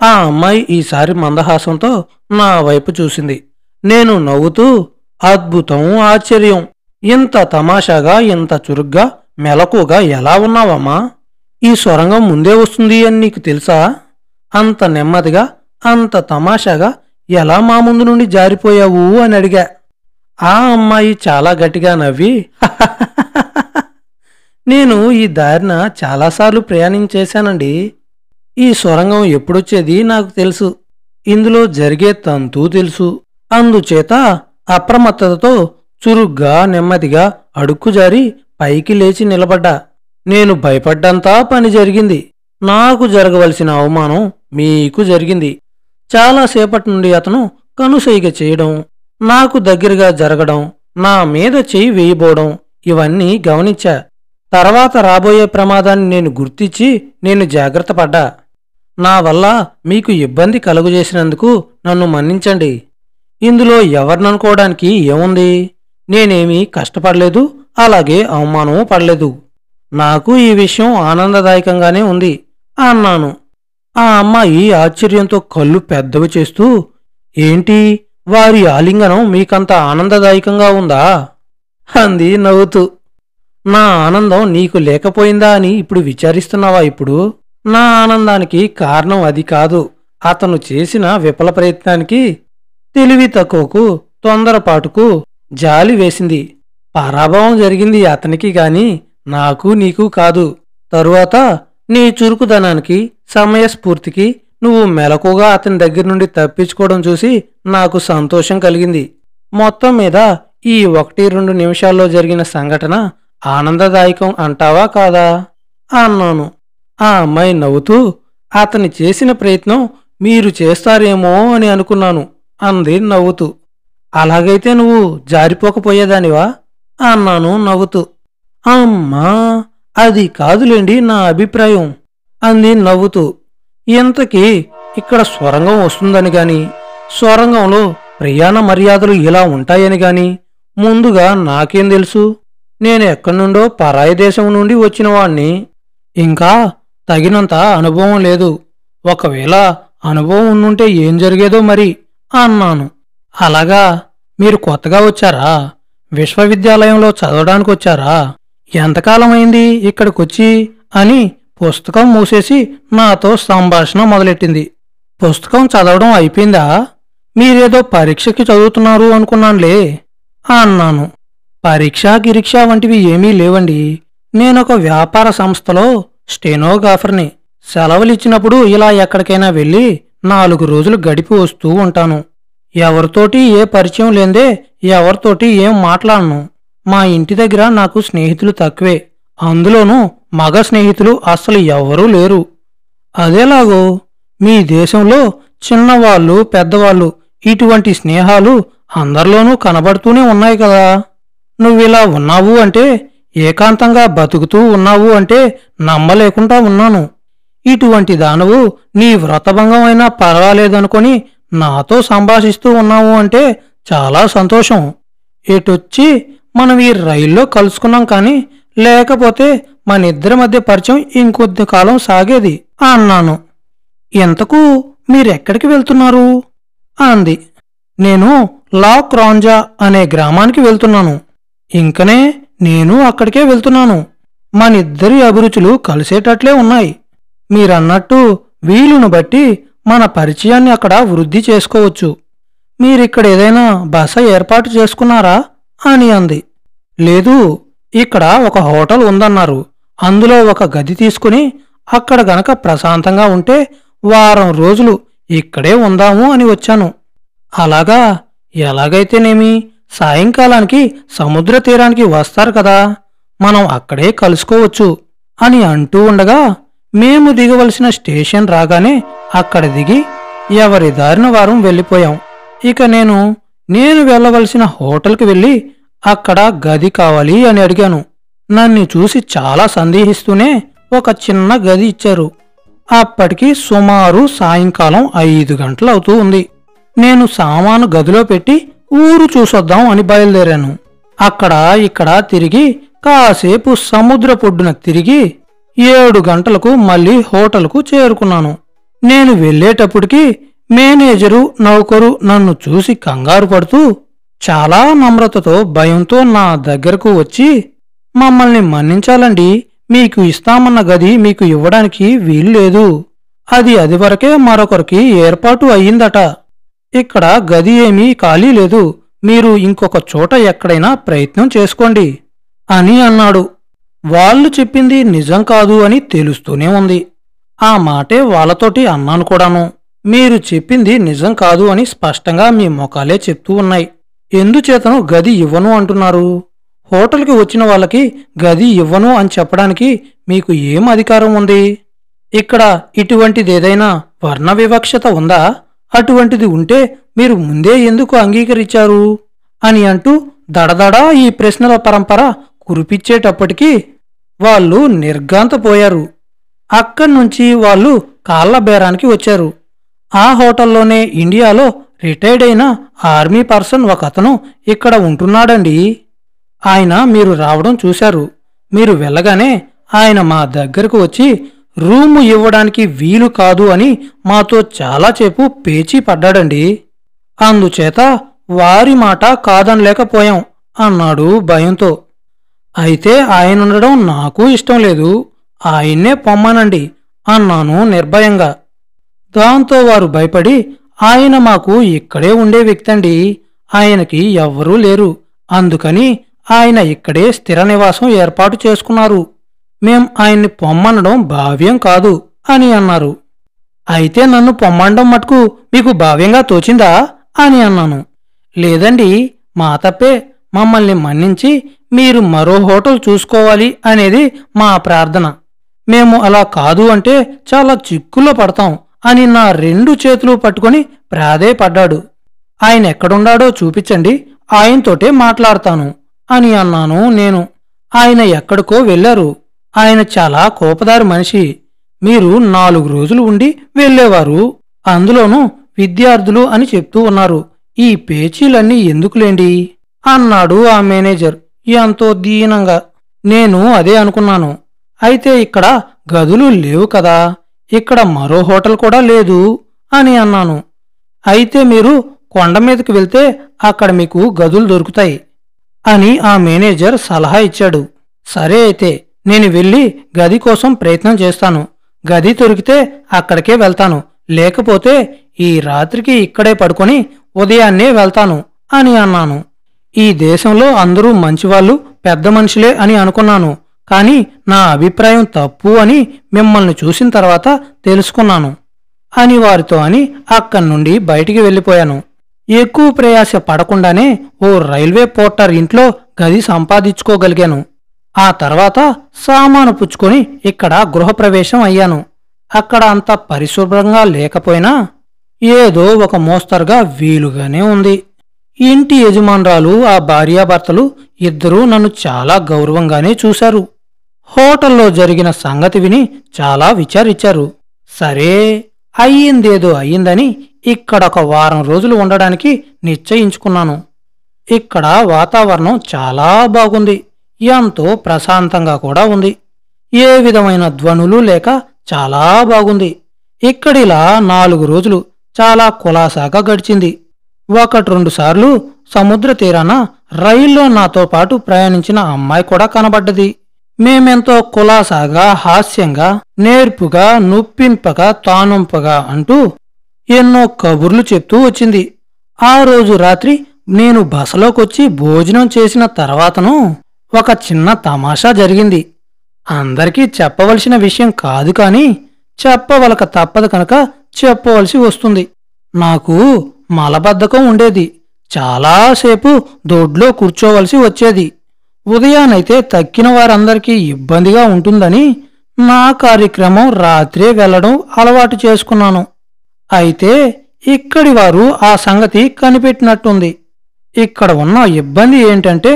ఆ అమ్మాయి ఈసారి మందహాసంతో నా వైపు చూసింది. నేను నవ్వుతూ, అద్భుతం, ఆశ్చర్యం, ఇంత తమాషాగా, ఇంత చురుగ్గా, మెలకుగా ఎలా ఉన్నావమ్మా? ఈ సొరంగం ముందే వస్తుంది అని నీకు తెలుసా? అంత నెమ్మదిగా, అంత తమాషాగా ఎలా మా ముందు నుండి జారిపోయావు అని అడిగా. ఆ అమ్మాయి చాలా గట్టిగా నవ్వి, నేను ఈ దారిన చాలాసార్లు ప్రయాణించేశానండి. ఈ సొరంగం ఎప్పుడొచ్చేది నాకు తెలుసు. ఇందులో జరిగే తంతు తెలుసు. అందుచేత అప్రమత్తతతో చురుగ్గా, నెమ్మదిగా అడుక్కుజారి పైకి లేచి నిలబడ్డా. నేను భయపడ్డంతా పని జరిగింది. నాకు జరగవలసిన అవమానం మీకు జరిగింది. చాలాసేపటి నుండి అతను కనుసైగ చేయడం, నాకు దగ్గరగా జరగడం, నా మీద చెయ్యి వేయబోవడం ఇవన్నీ గమనించా. తర్వాత రాబోయే ప్రమాదాన్ని నేను గుర్తించి నేను జాగ్రత్త పడ్డా. నా వల్ల మీకు ఇబ్బంది కలుగజేసినందుకు నన్ను మన్నించండి. ఇందులో ఎవరిననుకోవడానికి ఏముంది? నేనేమీ కష్టపడలేదు, అలాగే అవమానమూ పడలేదు. నాకు ఈ విషయం ఆనందదాయకంగానే ఉంది అన్నాను. ఆ అమ్మాయి ఆశ్చర్యంతో కళ్ళు పెద్దవి చేస్తూ, ఏంటి, వారి ఆలింగనం మీకంత ఆనందదాయకంగా ఉందా అంది నవ్వుతూ. నా ఆనందం నీకు లేకపోయిందా అని ఇప్పుడు విచారిస్తున్నావా? ఇప్పుడు నా ఆనందానికి కారణం అది కాదు. అతను చేసిన విఫల ప్రయత్నానికి, తెలివి తక్కువకు, తొందరపాటుకు జాలి వేసింది. పరాభవం జరిగింది అతనికి గాని నాకు నీకు కాదు. తరువాత నీ చురుకుదనానికి, సమయస్ఫూర్తికి నువ్వు మెలకుగా అతని దగ్గర నుండి తప్పించుకోవడం చూసి నాకు సంతోషం కలిగింది. మొత్తం మీద ఈ 1-2 నిమిషాల్లో జరిగిన సంఘటన ఆనందదాయకం అంటావా కాదా అన్నాను. ఆ అమ్మాయి నవ్వుతూ, అతని చేసిన ప్రయత్నం మీరు చేస్తారేమో అని అనుకున్నాను అంది నవ్వుతూ. అలాగైతే నువ్వు జారిపోకపోయేదానివా అన్నాను నవ్వుతూ. అమ్మా, అది కాదులేండి నా అభిప్రాయం అంది నవ్వుతూ. ఇంతకీ ఇక్కడ సొరంగం వస్తుందని గాని, సొరంగంలో ప్రయాణ మర్యాదలు ఇలా ఉంటాయని గాని ముందుగా నాకేం తెలుసు? నేను ఎక్కడి నుండో పరాయి దేశం నుండి వచ్చినవాణ్ణి. ఇంకా తగినంత అనుభవం లేదు. ఒకవేళ అనుభవం ఉండుంటే ఏం జరిగేదో మరి అన్నాను. అలాగా, మీరు కొత్తగా వచ్చారా? విశ్వవిద్యాలయంలో చదవడానికి వచ్చారా? ఎంతకాలమైంది ఇక్కడికొచ్చి అని పుస్తకం మూసేసి నాతో సంభాషణ మొదలెట్టింది. పుస్తకం చదవడం అయిపోయిందా? మీరేదో పరీక్షకి చదువుతున్నారు అనుకున్నానులే అన్నాను. పరీక్షా గిరీక్ష వంటివి ఏమీ లేవండి. నేనొక వ్యాపార సంస్థలో స్టెనోగ్రాఫర్ని. సెలవులిచ్చినప్పుడు ఇలా ఎక్కడికైనా వెళ్ళి 4 రోజులు గడిపి వస్తూ ఉంటాను. ఎవరితోటి ఏ పరిచయం లేందే ఎవరితోటి ఏం మాట్లాడను. మా ఇంటి దగ్గర నాకు స్నేహితులు తక్కువే. అందులోనూ మగ స్నేహితులు అస్సలు ఎవ్వరూ లేరు. అదేలాగో మీ దేశంలో చిన్నవాళ్ళు, పెద్దవాళ్ళు ఇటువంటి స్నేహాలు అందరిలోనూ కనబడుతూనే ఉన్నాయి కదా. నువ్విలా ఉన్నావు అంటే, ఏకాంతంగా బతుకుతూ ఉన్నావు అంటే నమ్మలేకుండా ఉన్నాను. ఇటువంటి దానవు నీ వ్రతభంగం అయినా పర్వాలేదనుకొని నాతో సంభాషిస్తూ ఉన్నావు అంటే చాలా సంతోషం. ఎటొచ్చి మనం ఈ రైల్లో కలుసుకున్నాం కానీ, లేకపోతే మనిద్దరి మధ్య పరిచయం ఇంకొద్ది కాలం సాగేది అన్నాను. ఎంతకు మీరెక్కడికి వెళ్తున్నారు అంది. నేను లా క్రాంజా అనే గ్రామానికి వెళ్తున్నాను. ఇంకనే నేను అక్కడికే వెళ్తున్నాను. మనిద్దరి అభిరుచులు కలిసేటట్లే ఉన్నాయి. మీరన్నట్టు వీలును బట్టి మన పరిచయాన్ని అక్కడ వృద్ధి చేసుకోవచ్చు. మీరిక్కడేదైనా బస ఏర్పాటు చేసుకున్నారా అని అంది. లేదు, ఇక్కడ ఒక హోటల్ ఉందన్నారు. అందులో ఒక గది తీసుకుని అక్కడ గనక ప్రశాంతంగా ఉంటే వారం రోజులు ఇక్కడే ఉందాము అని వచ్చాను. అలాగా, ఎలాగైతేనేమి సాయంకాలానికి సముద్ర తీరానికి వస్తారు కదా, మనం అక్కడే కలుసుకోవచ్చు అని అంటూ ఉండగా మేము దిగవలసిన స్టేషన్ రాగానే అక్కడ దిగి ఎవరి దారిన వారం వెళ్ళిపోయాం. ఇక నేను వెళ్ళవలసిన హోటల్కి వెళ్ళి అక్కడ గది కావాలి అని అడిగాను. నన్ను చూసి చాలా సందేహిస్తూనే ఒక చిన్న గది ఇచ్చారు. అప్పటికి సుమారు సాయంకాలం 5 గంటలవుతూ ఉంది. నేను సామాను గదిలో పెట్టి ఊరు చూసొద్దాం అని బయలుదేరాను. అక్కడ ఇక్కడ తిరిగి కాసేపు సముద్ర పొడ్డున తిరిగి 7 గంటలకు మళ్ళీ హోటల్కు చేరుకున్నాను. నేను వెళ్ళేటప్పటికి మేనేజరు నౌకరు నన్ను చూసి కంగారు పడుతూ చాలా నమ్రతతో భయంతో నా దగ్గరకు వచ్చి, మమ్మల్ని మన్నించాలండి, మీకు ఇస్తామన్న గది మీకు ఇవ్వడానికి వీల్లేదు. అది వరకే మరొకరికి ఏర్పాటు అయ్యిందట. ఇక్కడ గది ఏమీ ఖాళీ లేదు. మీరు ఇంకొక చోట ఎక్కడైనా ప్రయత్నం చేసుకోండి అని అన్నాడు. వాళ్ళు చెప్పింది నిజం కాదు అని తెలుస్తూనే ఉంది. ఆ మాటే వాళ్ళతోటి అన్నాను కూడాను. మీరు చెప్పింది నిజం కాదు అని స్పష్టంగా మీ ముఖాలే చెప్తూ ఉన్నాయి. ఎందుచేతను గది ఇవ్వను అంటున్నారు? హోటల్కి వచ్చిన వాళ్ళకి గది ఇవ్వను అని చెప్పడానికి మీకు ఏం అధికారం ఉంది? ఇక్కడ ఇటువంటిదేదైనా వర్ణ వివక్షత ఉందా? అటువంటిది ఉంటే మీరు ముందే ఎందుకు అంగీకరించారు అని అంటూ దడదడా ఈ ప్రశ్నల పరంపర కురిపించేటప్పటికీ వాళ్ళు నిర్ఘాంతపోయారు. అక్కడ్నుంచి వాళ్ళు కాళ్ల బేరానికి వచ్చారు. ఆ హోటల్లోనే ఇండియాలో రిటైర్డ్ అయిన ఆర్మీ పర్సన్ ఒకతను ఇక్కడ ఉంటున్నాడండి. ఆయన మీరు రావడం చూశారు. మీరు వెళ్ళగానే ఆయన మా దగ్గరకు వచ్చి రూము ఇవ్వడానికి వీలు కాదు అని మాతో చాలాసేపు పేచీ పడ్డాడండి. అందుచేత వారి మాట కాదనలేకపోయాం అన్నాడు భయంతో. అయితే ఆయనుండడం నాకు ఇష్టం లేదు, ఆయన్నే పొమ్మనండి అన్నాను నిర్భయంగా. దాంతో వారు భయపడి, ఆయన మాకు ఇక్కడే ఉండే వ్యక్తండి, ఆయనకి ఎవ్వరూ లేరు, అందుకని ఆయన ఇక్కడే స్థిర నివాసం ఏర్పాటు చేసుకున్నారు, మేం ఆయన్ని పొమ్మనడం భావ్యం కాదు అని అన్నారు. అయితే నన్ను పొమ్మనడం మటుకు మీకు భావ్యంగా తోచిందా అని అన్నాను. లేదండి, మా తప్పే, మమ్మల్ని మన్నించి మీరు మరో హోటల్ చూసుకోవాలి అనేది మా ప్రార్థన. మేము అలా కాదు అంటే చాలా చిక్కుల్లో పడతాం అని నా 2 చేతులు పట్టుకొని ప్రాధేయపడ్డాడు. ఆయన ఎక్కడున్నాడో చూపించండి, ఆయనతోటే మాట్లాడతాను అని అన్నాను నేను. ఆయన ఎక్కడికో వెళ్లారు. ఆయన చాలా కోపదారి మనిషి. మీరు 4 రోజులు ఉండి వెళ్లేవారు, అందులోనూ విద్యార్థులు అని చెప్తూ ఉన్నారు. ఈ పేచీలన్నీ ఎందుకులేండి అన్నాడు ఆ మేనేజర్ ఎంతో దీనంగా. నేను అదే అనుకున్నాను. అయితే ఇక్కడ గదులు లేవు కదా, ఇక్కడ మరో హోటల్ కూడా లేదు అని అన్నాను. అయితే మీరు కొండ మీదకి వెళ్తే అక్కడ మీకు గదులు దొరుకుతాయి అని ఆ మేనేజర్ సలహా ఇచ్చాడు. సరే, అయితే నేను వెళ్ళి గది కోసం ప్రయత్నం చేస్తాను. గది దొరికితే అక్కడికే వెళ్తాను, లేకపోతే ఈ రాత్రికి ఇక్కడే పడుకొని ఉదయాన్నే వెళ్తాను అని అన్నాను. ఈ దేశంలో అందరూ మంచివాళ్ళు, పెద్ద మనుషులే అని అనుకున్నాను. కాని నా అభిప్రాయం తప్పు అని మిమ్మల్ని చూసిన తర్వాత తెలుసుకున్నాను అని వారితో అని అక్కడి నుండి బయటికి వెళ్ళిపోయాను. ఎక్కువ ప్రయాస పడకుండానే ఓ రైల్వే పోర్టర్ ఇంట్లో గది సంపాదించుకోగలిగాను. ఆ తర్వాత సామాను పుచ్చుకొని ఇక్కడ గృహప్రవేశం అయ్యాను. అక్కడ అంత పరిశుభ్రంగా లేకపోయినా ఏదో ఒక మోస్తరుగా వీలుగానే ఉంది. ఇంటి యజమానురాలు, ఆ భార్యాభర్తలు ఇద్దరూ నన్ను చాలా గౌరవంగానే చూశారు. హోటల్లో జరిగిన సంగతి విని చాలా విచారించారు. సరే, అయ్యిందేదో అయ్యిందని ఇక్కడొక వారం రోజులు ఉండడానికి నిశ్చయించుకున్నాను. ఇక్కడ వాతావరణం చాలా బాగుంది, ఎంతో ప్రశాంతంగా కూడా ఉంది. ఏ విధమైన ధ్వనులు లేక చాలా బాగుంది. ఇక్కడిలా 4 రోజులు చాలా కులాసాగా గడిచింది. 1-2 సార్లు సముద్ర తీరాన రైల్లో నాతో పాటు ప్రయాణించిన అమ్మాయి కూడా కనబడ్డది. మేమెంతో కులాసాగా, హాస్యంగా, నేర్పుగా, నొప్పింపగా, తానొంపగా అంటూ ఎన్నో కబుర్లు చెప్తూ వచ్చింది. ఆ రోజు రాత్రి నేను బసలోకొచ్చి భోజనం చేసిన తర్వాతను ఒక చిన్న తమాషా జరిగింది. అందరికీ చెప్పవలసిన విషయం కాదు, కాని చెప్పవలక తప్పదు కనుక చెప్పవలసి వస్తుంది. నాకు మలబద్ధకం ఉండేది. చాలాసేపు దొడ్లో కూర్చోవలసి వచ్చేది. ఉదయానైతే తక్కిన వారందరికీ ఇబ్బందిగా ఉంటుందని నా కార్యక్రమం రాత్రే వెళ్లడం అలవాటు చేసుకున్నాను. అయితే ఇక్కడి వారు ఆ సంగతి కనిపెట్టినట్టుంది. ఇక్కడ ఉన్న ఇబ్బంది ఏంటంటే,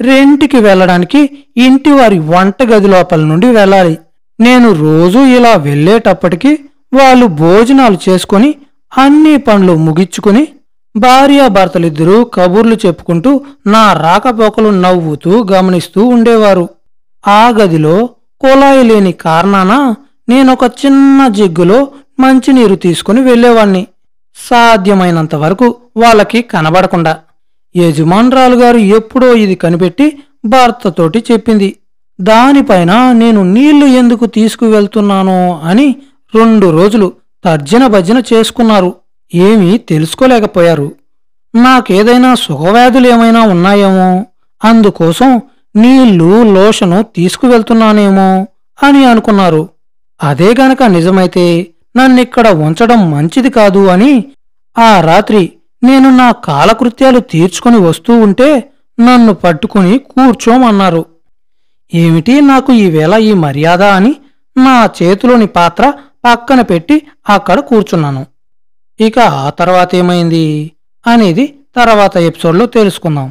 రెంటికి వెళ్లడానికి ఇంటివారి వంటగది లోపల నుండి వెళ్ళాలి. నేను రోజూ ఇలా వెళ్లేటప్పటికి వాళ్ళు భోజనాలు చేసుకుని అన్ని పనులు ముగించుకుని భార్యాభర్తలిద్దరూ కబుర్లు చెప్పుకుంటూ నా రాకపోకలు నవ్వుతూ గమనిస్తూ ఉండేవారు. ఆ గదిలో కుళాయి లేని కారణాన నేనొక చిన్న జిగ్గులో మంచినీరు తీసుకుని వెళ్ళేవాణ్ణి, సాధ్యమైనంత వరకు వాళ్ళకి కనబడకుండా. యజమానురాలు గారు ఎప్పుడో ఇది కనిపెట్టి భర్తతోటి చెప్పింది. దానిపైన నేను నీళ్లు ఎందుకు తీసుకువెళ్తున్నానో అని 2 రోజులు తర్జన భర్జన చేసుకున్నారు. ఏమీ తెలుసుకోలేకపోయారు. నాకేదైనా సుఖవ్యాధులేమైనా ఉన్నాయేమో, అందుకోసం నీళ్లు లోషను తీసుకువెళ్తున్నానేమో అని అనుకున్నారు. అదే గనక నిజమైతే నన్నిక్కడ ఉంచడం మంచిది కాదు అని ఆ రాత్రి నేను నా కాలకృత్యాలు తీర్చుకుని వస్తూ ఉంటే నన్ను పట్టుకుని కూర్చోమన్నారు. ఏమిటి నాకు ఈవేళ ఈ మర్యాద అని నా చేతిలోని పాత్ర పక్కన పెట్టి అక్కడ కూర్చున్నాను. ఇక ఆ తర్వాతేమైంది అనేది తర్వాత ఎపిసోడ్లో తెలుసుకుందాం.